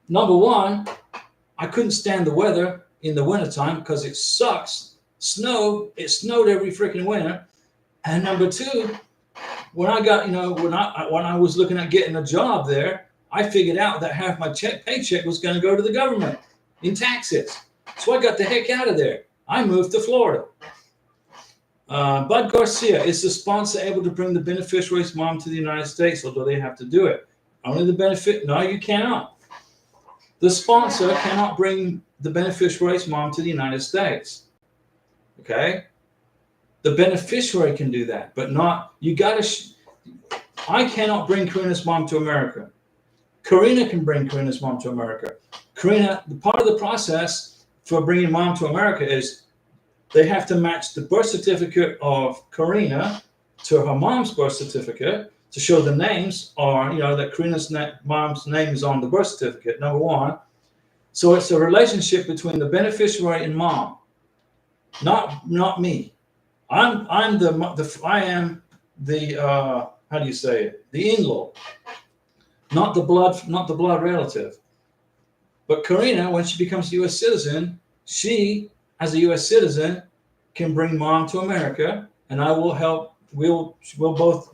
Number one, I couldn't stand the weather in the wintertime because it sucks. It snowed every freaking winter. And number two, when I was looking at getting a job there, I figured out that half my paycheck was going to go to the government in taxes. So I got the heck out of there. I moved to Florida. Bud Garcia, is the sponsor able to bring the beneficiary's mom to the United States, or do they have to do it? Only the benefit. No, you cannot. The sponsor cannot bring the beneficiary's mom to the United States. Okay? The beneficiary can do that, but not, I cannot bring Karina's mom to America. Karina can bring Karina's mom to America. Karina, part of the process for bringing mom to America is they have to match the birth certificate of Karina to her mom's birth certificate. to show the names are, that Karina's mom's name is on the birth certificate, number one. So it's a relationship between the beneficiary and mom, not me. I am the how do you say it? The in-law, not the blood relative. But Karina, when she becomes a U.S. citizen, she, as a U.S. citizen, can bring mom to America, and I will help. We'll both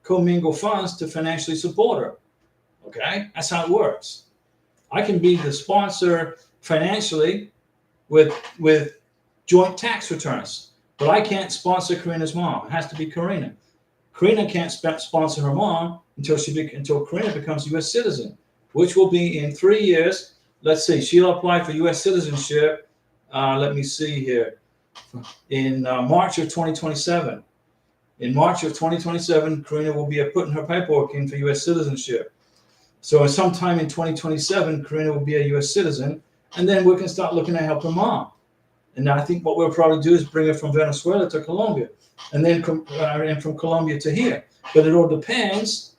commingle funds to financially support her. Okay, that's how it works. I can be the sponsor financially with joint tax returns, but I can't sponsor Karina's mom. It has to be Karina. Karina can't sponsor her mom until Karina becomes a U.S. citizen, which will be in 3 years. Let's see, she'll apply for U.S. citizenship. Let me see here. In March of 2027. In March of 2027, Karina will be putting her paperwork in for U.S. citizenship. So sometime in 2027, Karina will be a U.S. citizen, and then we can start looking at helping mom. And I think what we'll probably do is bring her from Venezuela to Colombia, and then and from Colombia to here. But it all depends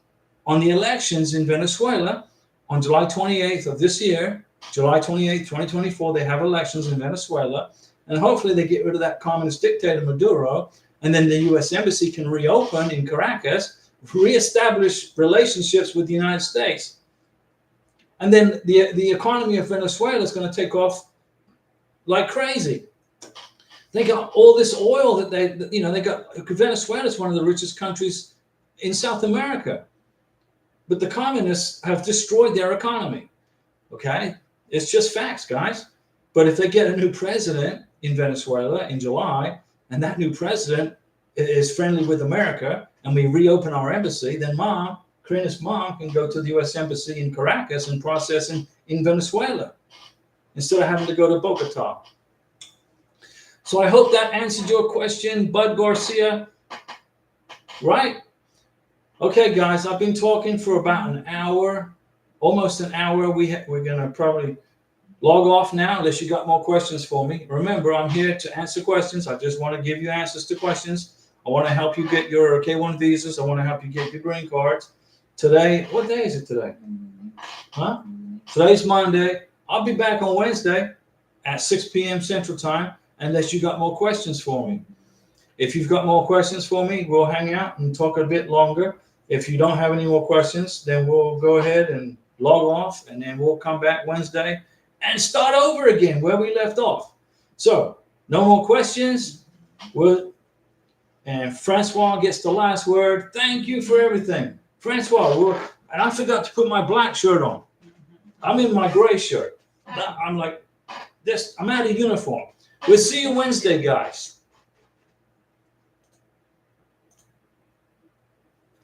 on the elections in Venezuela on July 28th of this year. July 28th, 2024, they have elections in Venezuela, and hopefully they get rid of that communist dictator Maduro, and then the U.S. Embassy can reopen in Caracas, reestablish relationships with the United States. And then the economy of Venezuela is going to take off like crazy. They got all this oil that they got. Venezuela is one of the richest countries in South America, but the communists have destroyed their economy. Okay, it's just facts, guys. But if they get a new president in Venezuela in July, and that new president is friendly with America, and we reopen our embassy, then Karina's mom can go to the U.S. Embassy in Caracas and process in Venezuela instead of having to go to Bogota. So I hope that answered your question, Bud Garcia. Right? Okay, guys, I've been talking for about an hour, almost an hour. We're going to probably log off now unless you got more questions for me. Remember, I'm here to answer questions. I just want to give you answers to questions. I want to help you get your K-1 visas. I want to help you get your green cards. Today, what day is it today? Huh? Today's Monday. I'll be back on Wednesday at 6 p.m. Central Time unless you got more questions for me. If you've got more questions for me, we'll hang out and talk a bit longer. If you don't have any more questions, then we'll go ahead and log off, and then we'll come back Wednesday and start over again where we left off. So, no more questions. And Francois gets the last word. Thank you for everything. Francois, and I forgot to put my black shirt on. I'm in my gray shirt. I'm like this. I'm out of uniform. We'll see you Wednesday, guys.